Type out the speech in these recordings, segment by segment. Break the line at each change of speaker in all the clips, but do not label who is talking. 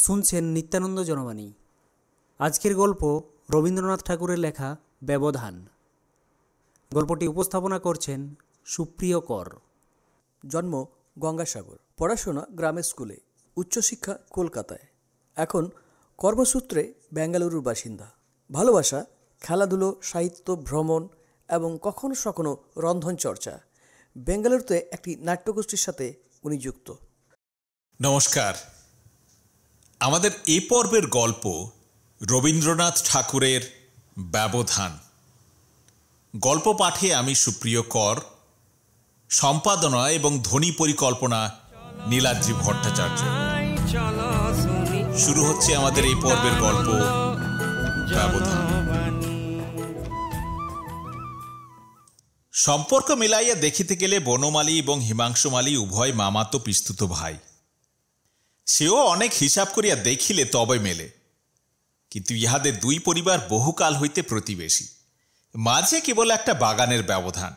শুনছেন নিত্যানন্দ জনবাণী। আজকের গল্প রবীন্দ্রনাথ ঠাকুরের লেখা ব্যবধান। গল্পটি উপস্থাপনা করছেন সুপ্রিয় কর।
জন্ম গঙ্গাসাগর, পড়াশোনা গ্রামের স্কুলে, উচ্চশিক্ষা কলকাতায়। এখন কর্মসূত্রে বেঙ্গালুরুর বাসিন্দা। ভালোবাসা, খেলাধুলো, সাহিত্য, ভ্রমণ এবং কখনো কখনো রন্ধন চর্চা। বেঙ্গালুরুতে একটি নাট্যগোষ্ঠীর সাথে উনি যুক্ত।
নমস্কার। আমাদের এ পর্বের গল্প রবীন্দ্রনাথ ঠাকুরের ব্যবধান। গল্প পাঠে আমি সুপ্রিয় কর, সম্পাদনা এবং ধ্বনি পরিকল্পনা নীলাদ্রি ভট্টাচার্য। শুরু হচ্ছে আমাদের এই পর্বের গল্প ব্যবধান। সম্পর্ক মিলাইয়া দেখিতে গেলে বনমালী এবং হিমাংশু মালী উভয় মামাতো পিস্তুত ভাই। সেও অনেক হিসাব করিয়া দেখিলে তবে মেলে, কিন্তু ইহাদের দুই পরিবার বহুকাল হইতে প্রতিবেশী, মাঝে কেবল একটা বাগানের ব্যবধান।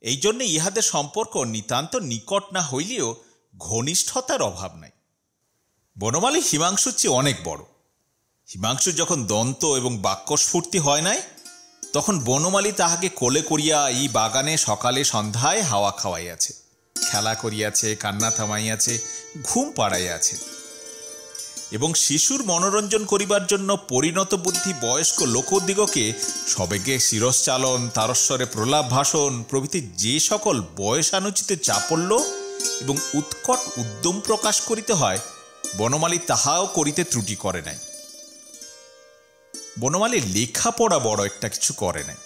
এই জন্য ইহাদের সম্পর্ক নিতান্ত নিকট না হইলেও ঘনিষ্ঠতার অভাব নাই। বনমালী হিমাংশুর চেয়ে অনেক বড়। হিমাংশু যখন দন্ত এবং বাক্যস্ফূর্তি হয় নাই, তখন বনমালী তাহাকে কোলে করিয়া এই বাগানে সকালে সন্ধ্যায় হাওয়া খাওয়াইয়াছে, খেলা করিয়াছে, কান্না থামাইয়াছে, ঘুম পাড়াইয়াছে এবং শিশুর মনোরঞ্জন করিবার জন্য পরিণত বুদ্ধি বয়স্ক লোকদিগকে সবেগে শিরশ্চালন, তারস্বরে প্রলাপ ভাষণ প্রভৃতি যে সকল বয়সানুচিত চাপল্য এবং উৎকট উদ্যম প্রকাশ করিতে হয়, বনমালী তাহাও করিতে ত্রুটি করে নাই। বনমালী লেখাপড়া বড় একটা কিছু করে নাই।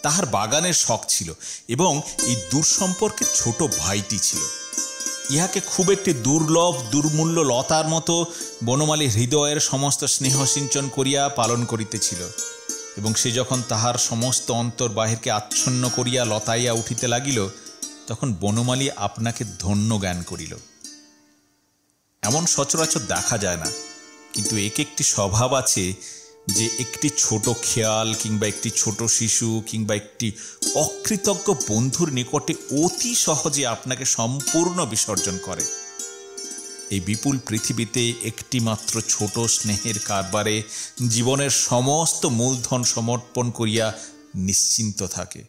তাহার বাগানের শখ ছিল এবং এই দূরসম্পর্কের ছোট ভাইটি ছিল। ইহাকে খুব একটি দুর্লভ দুর্মূল্য লতার মতো বনমালী হৃদয়ের সমস্ত স্নেহ সিঞ্চন করিয়া পালন করিতেছিল এবং সে যখন তাহার সমস্ত অন্তর বাহিরকে আচ্ছন্ন করিয়া লতাইয়া উঠিতে লাগিল, তখন বনমালী আপনাকে ধন্য জ্ঞান করিল। এমন সচরাচর দেখা যায় না, কিন্তু এক একটি স্বভাব আছে যে একটি ছোট খেয়াল কিংবা একটি ছোট শিশু কিংবা একটি অকৃতজ্ঞ বন্ধুর নিকটে অতি সহজে আপনাকে সম্পূর্ণ বিসর্জন করে। এই বিপুল পৃথিবীতে একটি মাত্র ছোট স্নেহের কারবারে জীবনের সমস্ত মূলধন সমর্পণ করিয়া নিশ্চিন্ত থাকে।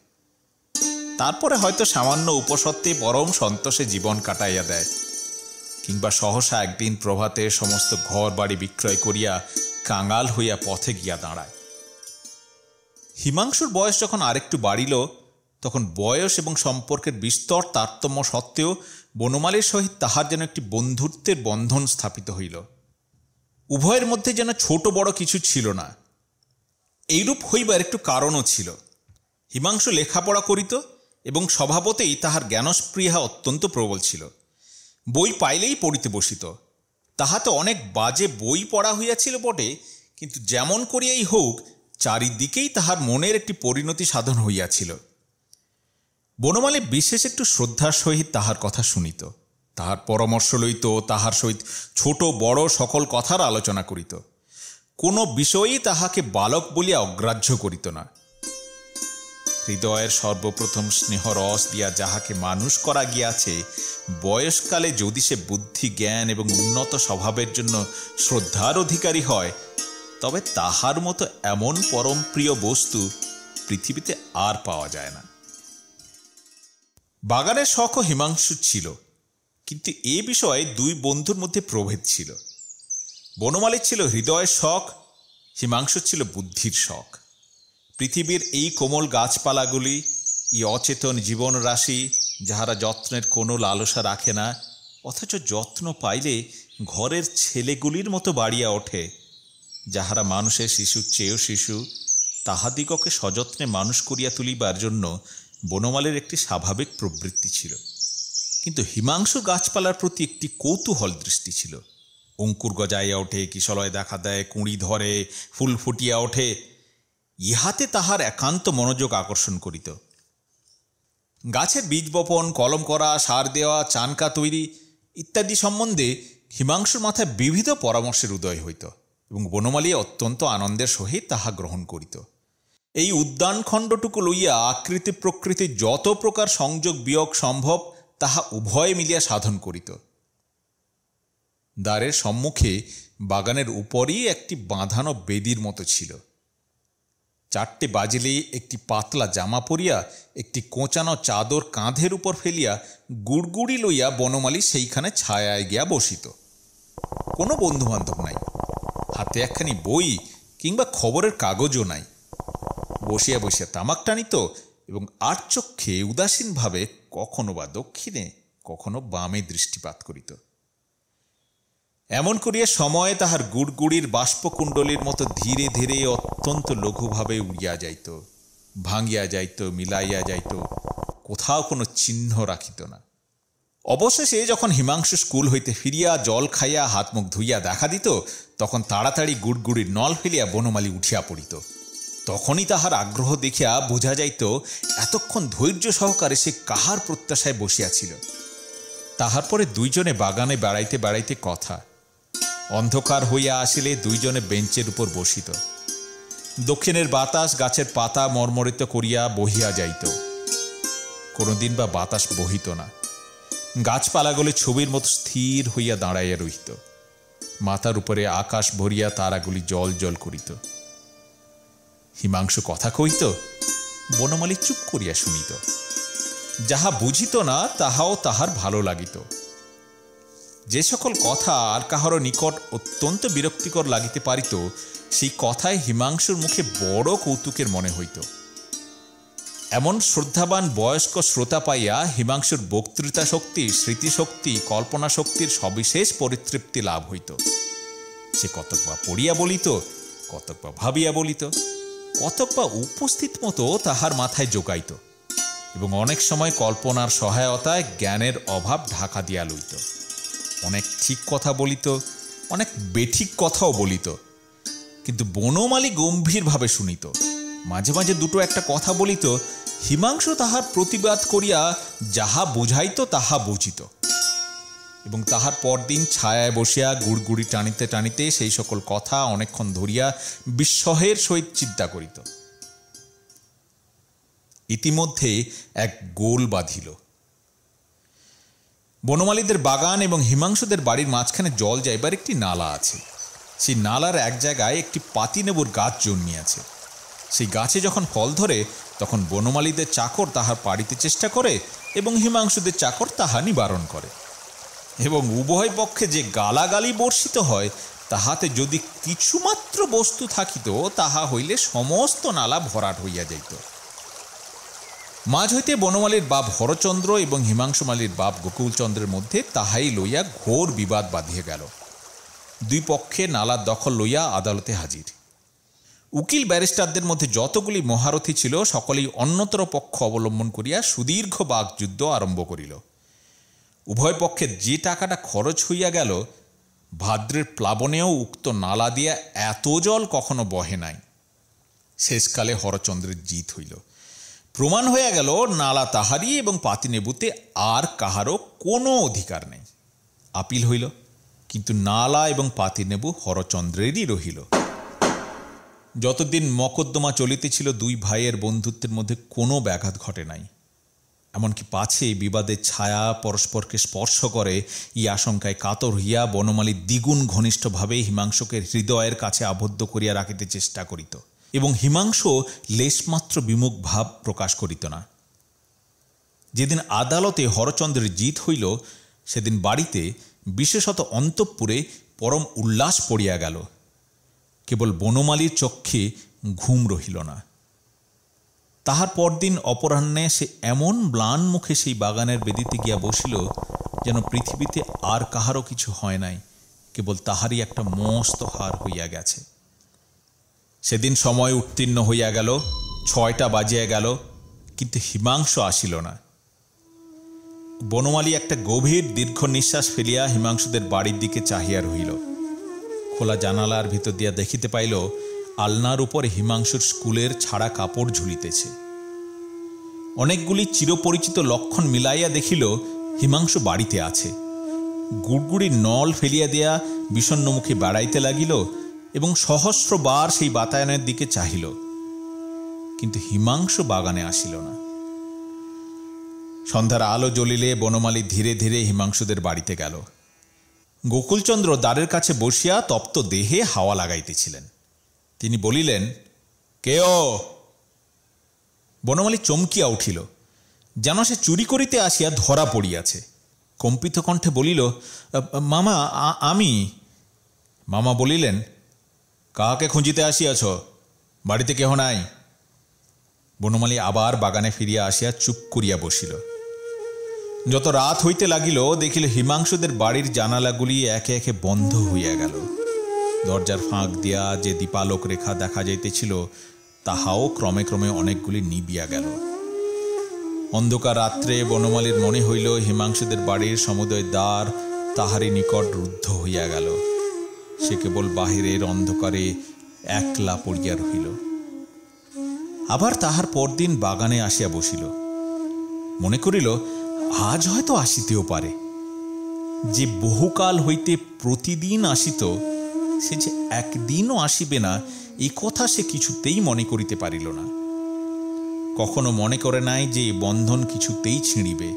তারপরে হয়তো সামান্য উপসত্ত্বে পরম সন্তোষে জীবন কাটাইয়া দেয়, কিংবা সহসা একদিন প্রভাতে সমস্ত ঘর বাড়ি বিক্রয় করিয়া কাঙাল হইয়া পথে গিয়া দাঁড়ায়। হিমাংশুর বয়স যখন আরেকটু বাড়িল, তখন বয়স এবং সম্পর্কের বিস্তর তারতম্য সত্ত্বেও বনমালীর সহিত তাহার যেন একটি বন্ধুত্বের বন্ধন স্থাপিত হইল। উভয়ের মধ্যে যেন ছোট বড় কিছু ছিল না। এইরূপ হইবার একটু কারণও ছিল। হিমাংশু লেখাপড়া করিত এবং স্বভাবতেই তাহার জ্ঞানস্পৃহা অত্যন্ত প্রবল ছিল। বই পাইলেই পড়িতে বসিত। তাহাতে অনেক বাজে বই পড়া হইয়াছিল বটে, কিন্তু যেমন করিয়াই হোক চারিদিকেই তাহার মনের একটি পরিণতি সাধন হইয়াছিল। বনমালী বিশেষ একটু শ্রদ্ধার সহিত তাহার কথা শুনিত, তাহার পরামর্শ লইত, তাহার সহিত ছোট বড় সকল কথার আলোচনা করিত। কোনো বিষয়েই তাহাকে বালক বলিয়া অগ্রাহ্য করিত না। হৃদয়ের সর্বপ্রথম স্নেহরস দিয়া যাহাকে মানুষ করা গিয়াছে, বয়সকালে যদি সে বুদ্ধি, জ্ঞান এবং উন্নত স্বভাবের জন্য শ্রদ্ধার অধিকারী হয়, তবে তাহার মতো এমন পরম প্রিয় বস্তু পৃথিবীতে আর পাওয়া যায় না। বাগানের শখও হিমাংশু ছিল, কিন্তু এ বিষয়ে দুই বন্ধুর মধ্যে প্রভেদ ছিল। বনমালীর ছিল হৃদয়ের শখ, হিমাংশুর ছিল বুদ্ধির শখ। পৃথিবীর এই কোমল গাছপালাগুলি, এই অচেতন জীবন রাশি, যাহারা যত্নের কোনো লালসা রাখে না, অথচ যত্ন পাইলে ঘরের ছেলেগুলির মতো বাড়িয়া ওঠে, যাহারা মানুষের শিশুর চেয়েও শিশু, তাহাদিগকে সযত্নে মানুষ করিয়া তুলিবার জন্য বনমালীর একটি স্বাভাবিক প্রবৃত্তি ছিল। কিন্তু হিমাংশু গাছপালার প্রতি একটি কৌতূহল দৃষ্টি ছিল। অঙ্কুর গজাইয়া ওঠে, কিশলয় দেখা দেয়, কুঁড়ি ধরে, ফুল ফুটিয়া ওঠে, ইহাতে তাহার একান্ত মনোযোগ আকর্ষণ করিত। গাছের বীজ বপন, কলম করা, সার দেওয়া, চানকা তৈরি ইত্যাদি সম্বন্ধে হিমাংশুর মাথায় বিবিধ পরামর্শের উদয় হইত এবং বনমালী অত্যন্ত আনন্দের সহিত তাহা গ্রহণ করিত। এই উদ্যানখণ্ডটুকু লইয়া আকৃতি প্রকৃতির যত প্রকার সংযোগ বিয়োগ সম্ভব, তাহা উভয়ে মিলিয়া সাধন করিত। দ্বারের সম্মুখে বাগানের উপরই একটি বাঁধানো বেদির মতো ছিল। 4টে বাজিলেই একটি পাতলা জামা পরিয়া একটি কোঁচানো চাদর কাঁধের উপর ফেলিয়া গুড়গুড়ি লইয়া বনমালী সেইখানে ছায়ায় গিয়া বসিত। কোনো বন্ধুবান্ধব নাই, হাতে একখানি বই কিংবা খবরের কাগজও নাই। বসিয়া বসিয়া তামাক টানিত এবং আর চক্ষে উদাসীনভাবে কখনো বা দক্ষিণে কখনো বামে দৃষ্টিপাত করিত। এমন করিয়া সময়ে তাহার গুড়গুড়ির বাষ্পকুণ্ডলীর মতো ধীরে ধীরে অত্যন্ত লঘুভাবে উড়িয়া যাইত, ভাঙিয়া যাইত, মিলাইয়া যাইত, কোথাও কোনো চিহ্ন রাখিত না। অবশেষে যখন হিমাংশু স্কুল হইতে ফিরিয়া জল খাইয়া হাত মুখ ধুইয়া দেখা দিত, তখন তাড়াতাড়ি গুড়গুড়ির নল ফেলিয়া বনমালী উঠিয়া পড়িত। তখনই তাহার আগ্রহ দেখিয়া বোঝা যাইত এতক্ষণ ধৈর্য সহকারে সে কাহার প্রত্যাশায় বসিয়াছিল। তাহার পরে দুইজনে বাগানে বেড়াইতে বেড়াইতে কথা। অন্ধকার হইয়া আসিলে দুইজনে বেঞ্চের উপর বসিত। দক্ষিণের বাতাস গাছের পাতা মর্মরিত করিয়া বহিয়া যাইত। কোনোদিন বা বাতাস বহিত না, গাছপালাগুলি ছবির মতো স্থির হইয়া দাঁড়াইয়া রহিত। মাথার উপরে আকাশ ভরিয়া তারাগুলি জল জল করিত। হিমাংশু কথা কহিত, বনমালী চুপ করিয়া শুনিত। যাহা বুঝিত না তাহাও তাহার ভালো লাগিত। যে সকল কথা আর কাহারও নিকট অত্যন্ত বিরক্তিকর লাগিতে পারিত, সেই কথায় হিমাংশুর মুখে বড় কৌতুকের মনে হইত। এমন শ্রদ্ধাবান বয়স্ক শ্রোতা পাইয়া হিমাংশুর বক্তৃতা শক্তি, স্মৃতিশক্তি, কল্পনা শক্তির সবিশেষ পরিতৃপ্তি লাভ হইত। সে কতক বা পড়িয়া বলিত, কতক বা ভাবিয়া বলিত, কতক বা উপস্থিত মতো তাহার মাথায় জোগাইত এবং অনেক সময় কল্পনার সহায়তায় জ্ঞানের অভাব ঢাকা দিয়া লইত। অনেক ঠিক কথা বলিত, অনেক বেঠিক কথাও বলিত, কিন্তু বনমালী গম্ভীরভাবে শুনিত। মাঝে মাঝে দুটো একটা কথা বলিত, হিমাংশু তাহার প্রতিবাদ করিয়া যাহা বুঝাইত তাহা বুঝিত এবং তাহার পরদিন ছায়ায় বসিয়া গুড়গুড়ি টানিতে টানিতে সেই সকল কথা অনেকক্ষণ ধরিয়া বিস্ময়ের সহিত চিন্তা করিত। ইতিমধ্যে এক গোল বাঁধিল। বনমালীদের বাগান এবং হিমাংশুদের বাড়ির মাঝখানে জল যাইবার একটি নালা আছে। সেই নালার এক জায়গায় একটি পাতিনেবুর গাছ জন্মিয়াছে। সেই গাছে যখন ফল ধরে তখন বনমালীদের চাকর তাহার পাড়িতে চেষ্টা করে এবং হিমাংশুদের চাকর তাহা নিবারণ করে, এবং উভয় পক্ষে যে গালাগালি বর্ষিত হয় তাহাতে যদি কিছুমাত্র বস্তু থাকিত তাহা হইলে সমস্ত নালা ভরাট হইয়া যাইত। মাঝ হইতে বনমালীর বাপ হরচন্দ্র এবং হিমাংশুমালীর বাপ গোকুলচন্দ্রের মধ্যে তাহাই লইয়া ঘোর বিবাদ বাঁধিয়া গেল। দুই পক্ষে নালার দখল লইয়া আদালতে হাজির। উকিল ব্যারিস্টারদের মধ্যে যতগুলি মহারথী ছিল সকলেই অন্যতর পক্ষ অবলম্বন করিয়া সুদীর্ঘ বাকযুদ্ধ আরম্ভ করিল। উভয় পক্ষে যে টাকাটা খরচ হইয়া গেল, ভাদ্রের প্লাবনেও উক্ত নালা দিয়া এত জল কখনো বহে নাই। শেষকালে হরচন্দ্রের জিত হইল। প্রমাণ হইয়া গেল নালা তাহারই এবং পাতিনেবুতে আর কাহারও কোনো অধিকার নেই। আপিল হইল, কিন্তু নালা এবং পাতিনেবু হরচন্দ্রেরই রহিল। যতদিন মকদ্দমা চলিতেছিল দুই ভাইয়ের বন্ধুত্বের মধ্যে কোনো ব্যাঘাত ঘটে নাই। এমনকি পাছে বিবাদের ছায়া পরস্পরকে স্পর্শ করে এই আশঙ্কায় কাতর হইয়া বনমালী দ্বিগুণ ঘনিষ্ঠভাবে হিমাংশুকে হৃদয়ের কাছে আবদ্ধ করিয়া রাখিতে চেষ্টা করিত এবং হিমাংশু লেশমাত্র বিমুখ ভাব প্রকাশ করিত না। যেদিন আদালতে হরচন্দ্রের জিত হইল সেদিন বাড়িতে, বিশেষত অন্তঃপুরে পরম উল্লাস পড়িয়া গেল। কেবল বনমালীর চক্ষে ঘুম রহিল না। তাহার পরদিন অপরাহ্নে সে এমন ম্লান মুখে সেই বাগানের বেদিতে গিয়া বসিল যেন পৃথিবীতে আর কাহারও কিছু হয় নাই, কেবল তাহারই একটা মস্ত হার হইয়া গেছে। সেদিন সময় উত্তীর্ণ হইয়া গেল, 6টা বাজিয়া গেল, কিন্তু হিমাংশু আসিল না। বনমালী একটা গভীর দীর্ঘ নিঃশ্বাস ফেলিয়া হিমাংশুদের বাড়ির দিকে চাহিয়া রহিল। খোলা জানালার ভিতর দিয়া দেখিতে পাইল আলনার উপরে হিমাংশুর স্কুলের ছাড়া কাপড় ঝুলিতেছে। অনেকগুলি চিরপরিচিত লক্ষণ মিলাইয়া দেখিল হিমাংশু বাড়িতে আছে। গুড়গুড়ির নল ফেলিয়া দেয়া বিষণ্ণ মুখে বেড়াইতে লাগিল এবং সহস্রবার সেই বাতায়নের দিকে চাহিল, কিন্তু হিমাংশু বাগানে আসিল না। সন্ধ্যার আলো জ্বলিলে বনমালী ধীরে ধীরে হিমাংশুদের বাড়িতে গেল। গোকুলচন্দ্র দ্বারের কাছে বসিয়া তপ্ত দেহে হাওয়া লাগাইতেছিলেন। তিনি বলিলেন, কেও? বনমালী চমকিয়া উঠিল, যেন সে চুরি করিতে আসিয়া ধরা পড়িয়াছে। কম্পিত কণ্ঠে বলিল, মামা, আমি। মামা বলিলেন, কাহাকে খুঁজিতে আসিয়াছ? বাড়িতে কেহ নাই? বনমালী আবার বাগানে ফিরিয়া আসিয়া চুপ করিয়া বসিল। যত রাত হইতে লাগিল, দেখিল হিমাংশুদের বাড়ির জানালাগুলি একে একে বন্ধ হইয়া গেল। দরজার ফাঁক দিয়া যে দীপালোক রেখা দেখা যাইতেছিল, তাহাও ক্রমে ক্রমে অনেকগুলি নিবিয়া গেল। অন্ধকার রাত্রে বনমালীর মনে হইল হিমাংশুদের বাড়ির সমুদয় দ্বার তাহারই নিকট রুদ্ধ হইয়া গেল। সে কেবল বাহিরের অন্ধকারে একলা পড়িয়া রহিল। আবার তাহার পরদিন বাগানে আসিয়া বসিল। মনে করিল, আজ হয়তো আসিতেও পারে। যে বহুকাল হইতে প্রতিদিন আসিত, সে যে একদিনও আসিবে না, এই কথা সে কিছুতেই মনে করিতে পারিল না। কখনো মনে করে নাই যে বন্ধন কিছুতেই ছিঁড়িবে।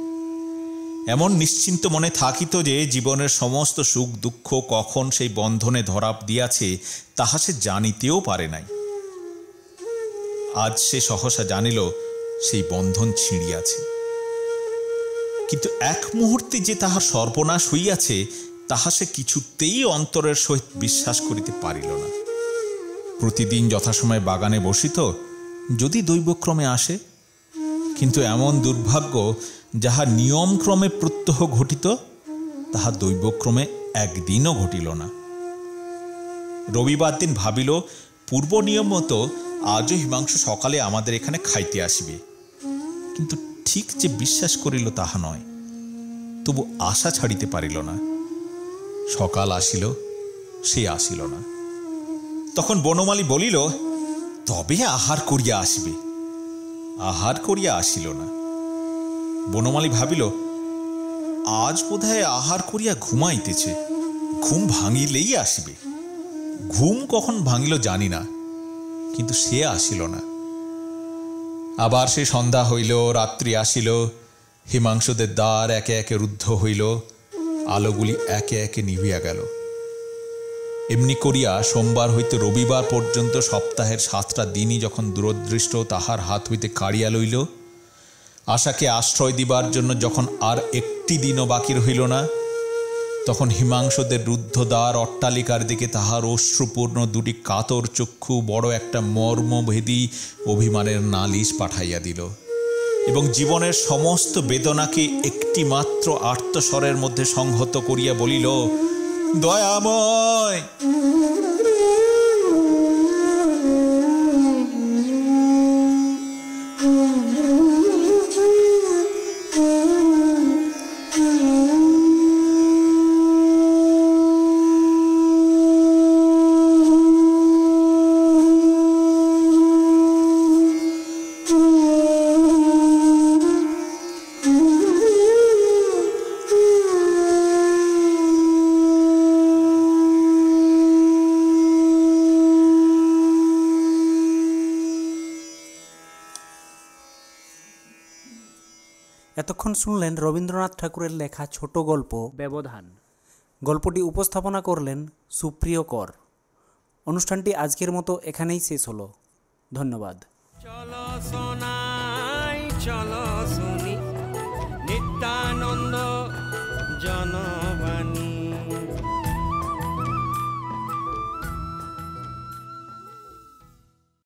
এমন নিশ্চিন্ত মনে থাকিত যে জীবনের সমস্ত সুখ দুঃখ কখন সেই বন্ধনে ধরা দিয়াছে, তাহা সে জানিতেও পারে নাই। আজ সে সহসা জানিল সেই বন্ধন ছিঁড়িয়াছে। কিন্তু এক মুহূর্তে যে তাহার সর্বনাশ হইয়াছে, তাহা সে কিছুতেই অন্তরের সহিত বিশ্বাস করিতে পারিল না। প্রতিদিন যথাসময়ে বাগানে বসিত, যদি দৈবক্রমে আসে, কিন্তু এমন দুর্ভাগ্য যাহা নিয়মক্রমে প্রত্যহ ঘটিত, তাহা দৈবক্রমে একদিনও ঘটিল না। রবিবার দিন ভাবিল, পূর্ব নিয়ম মতো আজও হিমাংশু সকালে আমাদের এখানে খাইতে আসিবে। কিন্তু ঠিক যে বিশ্বাস করিল তাহা নয়। তবু আশা ছাড়িতে পারিল না। সকাল আসিল, সে আসিল না। তখন বনমালী বলিল, তবে আহার করিয়া আসিবে। আহার করিয়া আসিল না। বনমালী ভাবিল, আজ বোধহয় আহার করিয়া ঘুমাইতেছে, ঘুম ভাঙিলেই আসিবে। ঘুম কখন ভাঙিল জানি না, কিন্তু সে আসিল না। আবার সে সন্ধ্যা হইল, রাত্রি আসিল, হিমাংশুদের দ্বার একে একে রুদ্ধ হইল, আলোগুলি একে একে নিভিয়া গেল। এমনি করিয়া সোমবার হইতে রবিবার পর্যন্ত সপ্তাহের 7টা দিনই যখন দূরদৃষ্ট তাহার হাত হইতে কাড়িয়া লইল, আশাকে আশ্রয় দিবার জন্য যখন আর একটি দিনও বাকি রহিল না, তখন হিমাংশুদের রুদ্ধ দ্বার অট্টালিকার দিকে তাহার অশ্রুপূর্ণ দুটি কাতর চক্ষু বড় একটা মর্মভেদী অভিমানের নালিশ পাঠাইয়া দিল এবং জীবনের সমস্ত বেদনাকে একটি মাত্র আর্তস্বরের মধ্যে সংহত করিয়া বলিল, দয়াময়।
এতক্ষণ শুনলেন রবীন্দ্রনাথ ঠাকুরের লেখা ছোট গল্প ব্যবধান। গল্পটি উপস্থাপনা করলেন সুপ্রিয় কর। অনুষ্ঠানটি আজকের মতো এখানেই শেষ হলো। ধন্যবাদ।
চলো শোনাই, চলো শুনি নিত্যানন্দ জন